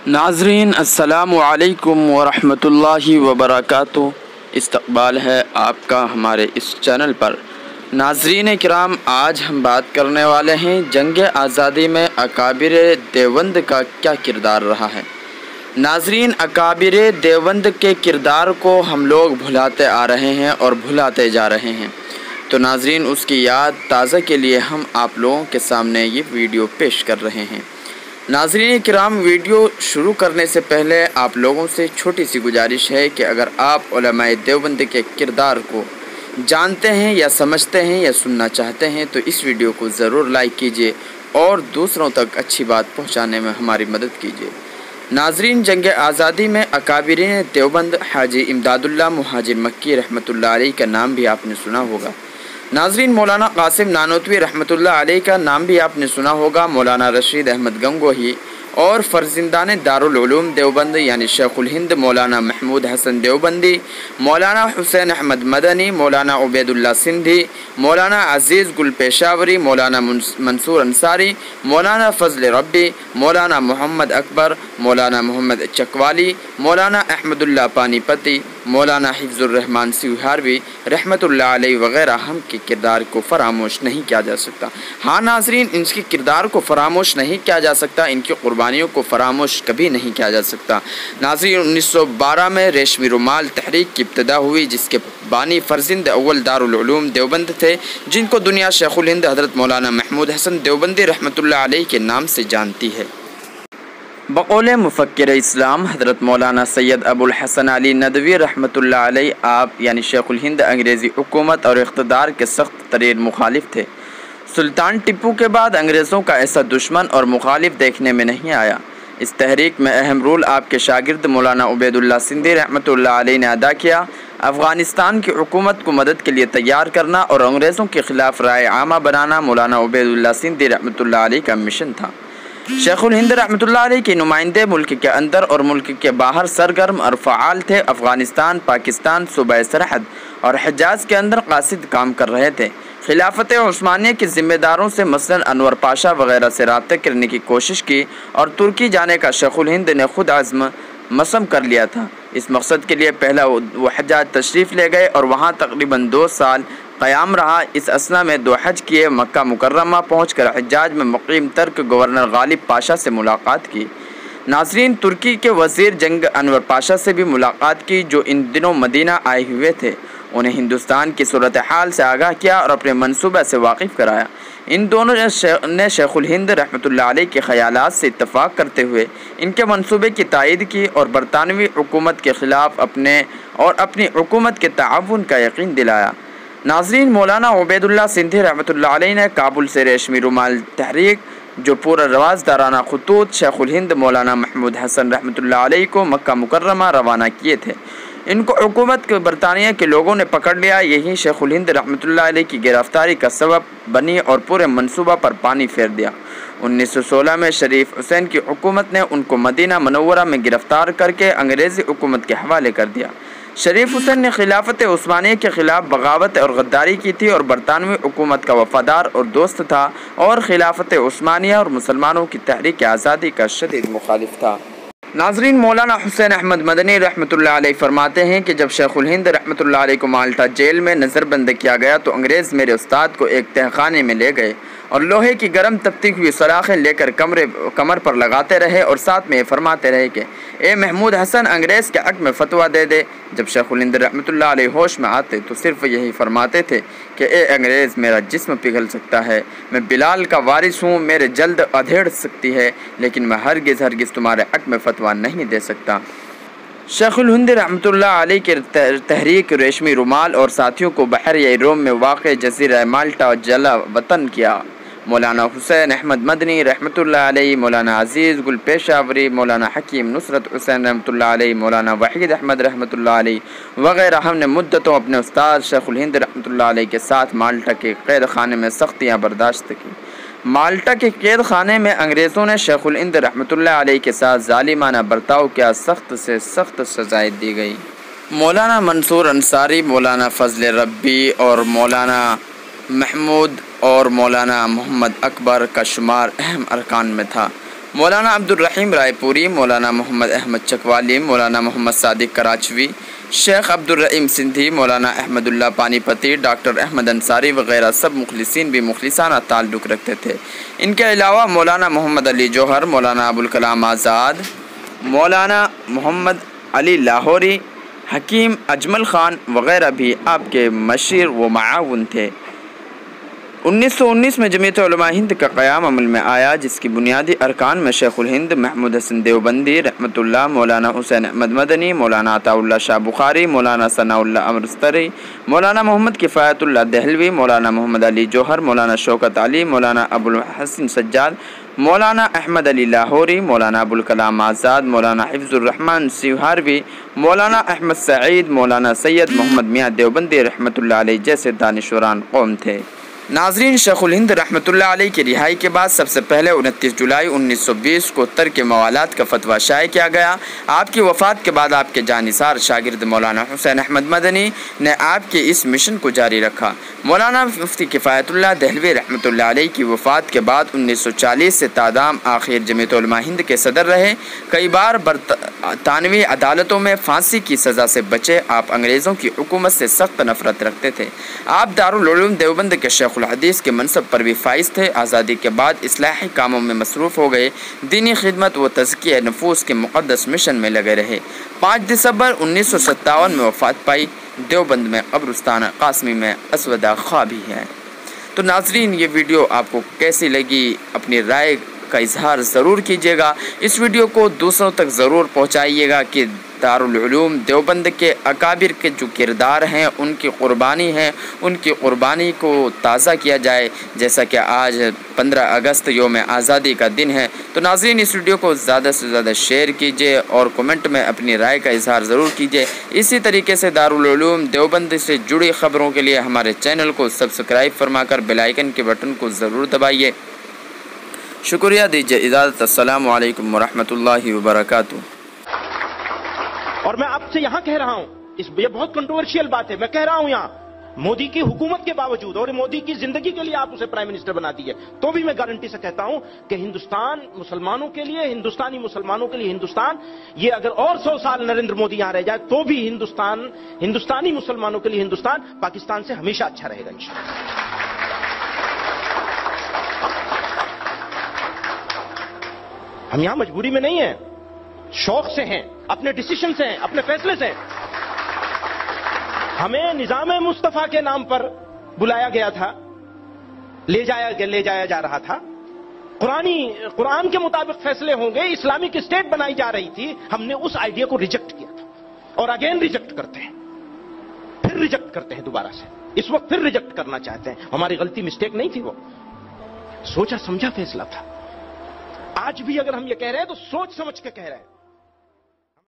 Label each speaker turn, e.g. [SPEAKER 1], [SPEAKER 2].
[SPEAKER 1] ناظرین السلام علیکم ورحمۃ وبرکاتہ۔ استقبال ہے آپ کا ہمارے اس چینل پر۔ ناظرین کرام، آج ہم بات کرنے والے ہیں جنگ آزادی میں اکابر دیوبند کا کیا کردار رہا ہے۔ ناظرین، اکابر دیوبند کے کردار کو ہم لوگ بھلاتے آ رہے ہیں اور بھلاتے جا رہے ہیں، تو ناظرین اس کی یاد تازہ کے لیے ہم آپ لوگوں کے سامنے یہ ویڈیو پیش کر رہے ہیں۔ ناظرین کرام، ویڈیو شروع کرنے سے پہلے آپ لوگوں سے چھوٹی سی گزارش ہے کہ اگر آپ علماء دیوبند کے کردار کو جانتے ہیں یا سمجھتے ہیں یا سننا چاہتے ہیں تو اس ویڈیو کو ضرور لائک کیجیے اور دوسروں تک اچھی بات پہنچانے میں ہماری مدد کیجیے۔ ناظرین، جنگ آزادی میں اکابرین دیوبند حاجی امداد اللہ مہاجر مکی رحمۃ اللہ علیہ کا نام بھی آپ نے سنا ہوگا۔ ناظرین، مولانا قاسم نانوتوی رحمۃ اللہ علیہ کا نام بھی آپ نے سنا ہوگا۔ مولانا رشید احمد گنگوہی اور فرزندان دارالعلوم دیوبند یعنی شیخ الہند مولانا محمود حسن دیوبندی، مولانا حسین احمد مدنی، مولانا عبید اللہ سندھی، مولانا عزیز گل پیشاوری، مولانا منصور انصاری، مولانا فضل ربی، مولانا محمد اکبر، مولانا محمد چکوالی، مولانا احمد اللہ پانی پتی، مولانا حفظ الرحمان سیوہاروی رحمۃ اللہ علیہ وغیرہ ہم کے کردار کو فراموش نہیں کیا جا سکتا۔ ہاں ناظرین، ان کے کردار کو فراموش نہیں کیا جا سکتا، ان کی قربانیوں کو فراموش کبھی نہیں کیا جا سکتا۔ ناظرین، 1912 میں ریشمی رومال تحریک کی ابتدا ہوئی، جس کے بانی فرزند اول دارالعلوم دیوبند تھے، جن کو دنیا شیخ الہند حضرت مولانا محمود حسن دیوبندی رحمۃ اللہ علیہ کے نام سے جانتی ہے۔ بقول مفکر اسلام حضرت مولانا سید ابو الحسن علی ندوی رحمۃ اللہ علیہ، آپ یعنی شیخ الہند انگریزی حکومت اور اقتدار کے سخت ترین مخالف تھے۔ سلطان ٹیپو کے بعد انگریزوں کا ایسا دشمن اور مخالف دیکھنے میں نہیں آیا۔ اس تحریک میں اہم رول آپ کے شاگرد مولانا عبید اللہ سندھی رحمۃ اللہ علیہ نے ادا کیا۔ افغانستان کی حکومت کو مدد کے لیے تیار کرنا اور انگریزوں کے خلاف رائے عامہ بنانا مولانا عبید اللہ سندھی رحمۃ اللہ علیہ کا مشن تھا۔ شیخ الہند رحمۃ اللہ علیہ کے نمائندے ملک کے اندر اور ملک کے باہر سرگرم اور فعال تھے۔ افغانستان، پاکستان، صوبہ سرحد اور حجاز کے اندر قاصد کام کر رہے تھے۔ خلافت عثمانیہ کے ذمہ داروں سے مثلاً انور پاشا وغیرہ سے رابطہ کرنے کی کوشش کی اور ترکی جانے کا شیخ الہند نے خود مصم کر لیا تھا۔ اس مقصد کے لیے پہلا وہ حجاز تشریف لے گئے اور وہاں تقریباً 2 سال قیام رہا۔ اس اثنا میں 2 حج کیے۔ مکہ مکرمہ پہنچ کر حجاز میں مقیم ترک گورنر غالب پاشا سے ملاقات کی۔ ناظرین، ترکی کے وزیر جنگ انور پاشا سے بھی ملاقات کی، جو ان دنوں مدینہ آئے ہوئے تھے۔ انہیں ہندوستان کی صورتحال سے آگاہ کیا اور اپنے منصوبہ سے واقف کرایا۔ ان دونوں نے شیخ الہند رحمۃ اللہ علیہ کے خیالات سے اتفاق کرتے ہوئے ان کے منصوبے کی تائید کی اور برطانوی حکومت کے خلاف اپنی حکومت کے تعاون کا یقین دلایا۔ ناظرین، مولانا عبید اللہ سندھی رحمۃ اللہ علیہ نے کابل سے ریشمی رومال تحریک جو پورا روازدارانہ خطوط شیخ الہند مولانا محمود حسن رحمۃ اللہ علیہ کو مکہ مکرمہ روانہ کیے تھے۔ ان کو حکومت کے برطانیہ کے لوگوں نے پکڑ لیا۔ یہی شیخ الہند رحمۃ اللہ علیہ کی گرفتاری کا سبب بنی اور پورے منصوبہ پر پانی پھیر دیا۔ 1916 میں شریف حسین کی حکومت نے ان کو مدینہ منورہ میں گرفتار کر کے انگریزی حکومت کے حوالے کر دیا۔ شریف حسین نے خلافت عثمانیہ کے خلاف بغاوت اور غداری کی تھی اور برطانوی حکومت کا وفادار اور دوست تھا اور خلافت عثمانیہ اور مسلمانوں کی تحریک آزادی کا شدید مخالف تھا۔ ناظرین، مولانا حسین احمد مدنی رحمۃ اللہ علیہ فرماتے ہیں کہ جب شیخ الہند رحمۃ اللہ علیہ کو مالٹا جیل میں نظر بند کیا گیا تو انگریز میرے استاد کو ایک تہخانے میں لے گئے اور لوہے کی گرم تپتی ہوئی سلاخیں لے کر کمر پر لگاتے رہے اور ساتھ میں یہ فرماتے رہے کہ اے محمود حسن، انگریز کے حق میں فتویٰ دے دے۔ جب شیخ الہند رحمۃ اللہ علیہ ہوش میں آتے تو صرف یہی فرماتے تھے کہ اے انگریز، میرا جسم پگھل سکتا ہے، میں بلال کا وارث ہوں، میرے جلد ادھیڑ سکتی ہے، لیکن میں ہرگز تمہارے حق میں فتویٰ نہیں دے سکتا۔ شیخ الہند رحمۃ اللہ علیہ کے تحریک ریشمی رومال اور ساتھیوں کو بحیرہ روم میں واقع جزیرہ مالٹا جلا وطن کیا۔ مولانا حسین احمد مدنی رحمۃ اللہ علیہ، مولانا عزیز گل پیشاوری، مولانا حکیم نصرت حسین رحمۃ اللہ علیہ، مولانا وحید احمد رحمۃ اللہ علیہ وغیرہ ہم نے مدتوں اپنے استاد شیخ الہند رحمۃ اللہ علیہ کے ساتھ مالٹا کے قید خانے میں سختیاں برداشت کی۔ مالٹا کے قید خانے میں انگریزوں نے شیخ الہند رحمۃ اللہ علیہ کے ساتھ ظالمانہ برتاؤ کیا، سخت سے سخت سزائیں دی گئی۔ مولانا منصور انصاری، مولانا فضل ربی اور مولانا محمود اور مولانا محمد اکبر کا شمار اہم ارکان میں تھا۔ مولانا عبدالرحیم رائے پوری، مولانا محمد احمد چکوالی، مولانا محمد صادق کراچوی، شیخ عبدالرحیم سندھی، مولانا احمد اللہ پانی پتی، ڈاکٹر احمد انصاری وغیرہ سب مخلصین بھی مخلصانہ تعلق رکھتے تھے۔ ان کے علاوہ مولانا محمد علی جوہر، مولانا ابوالکلام آزاد، مولانا محمد علی لاہوری، حکیم اجمل خان وغیرہ بھی آپ کے مشیر و معاون تھے۔ 1919 میں جمعیت علماء ہند کا قیام عمل میں آیا، جس کی بنیادی ارکان میں شیخ الہند محمود حسن دیوبندی رحمۃ اللہ، مولانا حسین احمد مدنی، مولانا عطا اللہ شاہ بخاری، مولانا ثناء اللہ امرستری، مولانا محمد کفایت اللہ دہلوی، مولانا محمد علی جوہر، مولانا شوکت علی، مولانا ابو الحسن سجاد، مولانا احمد علی لاہوری، مولانا ابوالکلام آزاد، مولانا حفظ الرحمن سیوہاروی، مولانا احمد سعید، مولانا سید محمد میاں دیوبندی رحمۃ اللہ علیہ جیسے دانشوران قوم تھے۔ ناظرین، شیخ الہند رحمۃ اللہ علیہ کی رہائی کے بعد سب سے پہلے 29 جولائی 1920 کو ترک موالات کا فتویٰ شائع کیا گیا۔ آپ کی وفات کے بعد آپ کے جانثار شاگرد مولانا حسین احمد مدنی نے آپ کے اس مشن کو جاری رکھا۔ مولانا مفتی کفایت اللہ دہلوی رحمۃ اللہ علیہ کی وفات کے بعد 1940 سے تادام آخر جمعیت علماء ہند کے صدر رہے۔ کئی بار برطانوی عدالتوں میں پھانسی کی سزا سے بچے۔ آپ انگریزوں کی حکومت سے سخت نفرت رکھتے تھے۔ آپ دارالعلوم دیوبند کے شیخ الحدیث کے منصب پر بھی فائز تھے۔ آزادی کے بعد اصلاحی کاموں میں مصروف ہو گئے، دینی خدمت و تزکیہ نفوس کے مقدس مشن میں لگے رہے۔ 5 دسمبر 1957 میں وفات پائی۔ دیوبند میں قبرستان قاسمی میں اسودہ خواہ بھی ہے۔ تو ناظرین، یہ ویڈیو آپ کو کیسی لگی؟ اپنی رائے کا اظہار ضرور کیجیے گا۔ اس ویڈیو کو دوسروں تک ضرور پہنچائیے گا کہ دارالعلوم دیوبند کے اکابر کے جو کردار ہیں، ان کی قربانی ہے، ان کی قربانی کو تازہ کیا جائے، جیسا کہ آج 15 اگست یوم آزادی کا دن ہے۔ تو ناظرین، اس ویڈیو کو زیادہ سے زیادہ شیئر کیجیے اور کومنٹ میں اپنی رائے کا اظہار ضرور کیجیے۔ اسی طریقے سے دارالعلوم دیوبند سے جڑی خبروں کے لیے ہمارے چینل کو سبسکرائب فرما کر بیل آئیکن کے بٹن کو ضرور دبائیے۔ شکریہ، دیجیے اجازت۔ السلام علیکم ورحمۃ اللہ وبرکاتہ۔
[SPEAKER 2] اور میں آپ سے یہاں کہہ رہا ہوں، یہ بہت کنٹروورشیل بات ہے، میں کہہ رہا ہوں یہاں، مودی کی حکومت کے باوجود اور مودی کی زندگی کے لیے آپ اسے پرائم منسٹر بنا دیے، تو بھی میں گارنٹی سے کہتا ہوں کہ ہندوستان مسلمانوں کے لیے، ہندوستانی مسلمانوں کے لیے ہندوستان، یہ اگر اور 100 سال نریندر مودی یہاں رہ جائے تو بھی ہندوستانی مسلمانوں کے لیے ہندوستان پاکستان سے ہمیشہ اچھا رہے گا انشاءاللہ۔ ہم یہاں مجبوری میں نہیں ہیں، شوق سے ہیں، اپنے ڈیسیشن سے ہیں، اپنے فیصلے سے ہیں۔ ہمیں نظام مصطفیٰ کے نام پر بلایا گیا تھا، لے جایا جا رہا تھا۔ قرآن کے مطابق فیصلے ہوں گے، اسلامک اسٹیٹ بنائی جا رہی تھی۔ ہم نے اس آئیڈیا کو ریجیکٹ کیا تھا اور اگین ریجیکٹ کرتے ہیں، پھر ریجیکٹ کرتے ہیں دوبارہ سے، اس وقت پھر ریجیکٹ کرنا چاہتے ہیں۔ ہماری غلطی مسٹیک نہیں تھی، وہ سوچا سمجھا فیصلہ تھا۔ آج بھی اگر ہم یہ کہہ رہے ہیں تو سوچ سمجھ کے کہہ رہے ہیں۔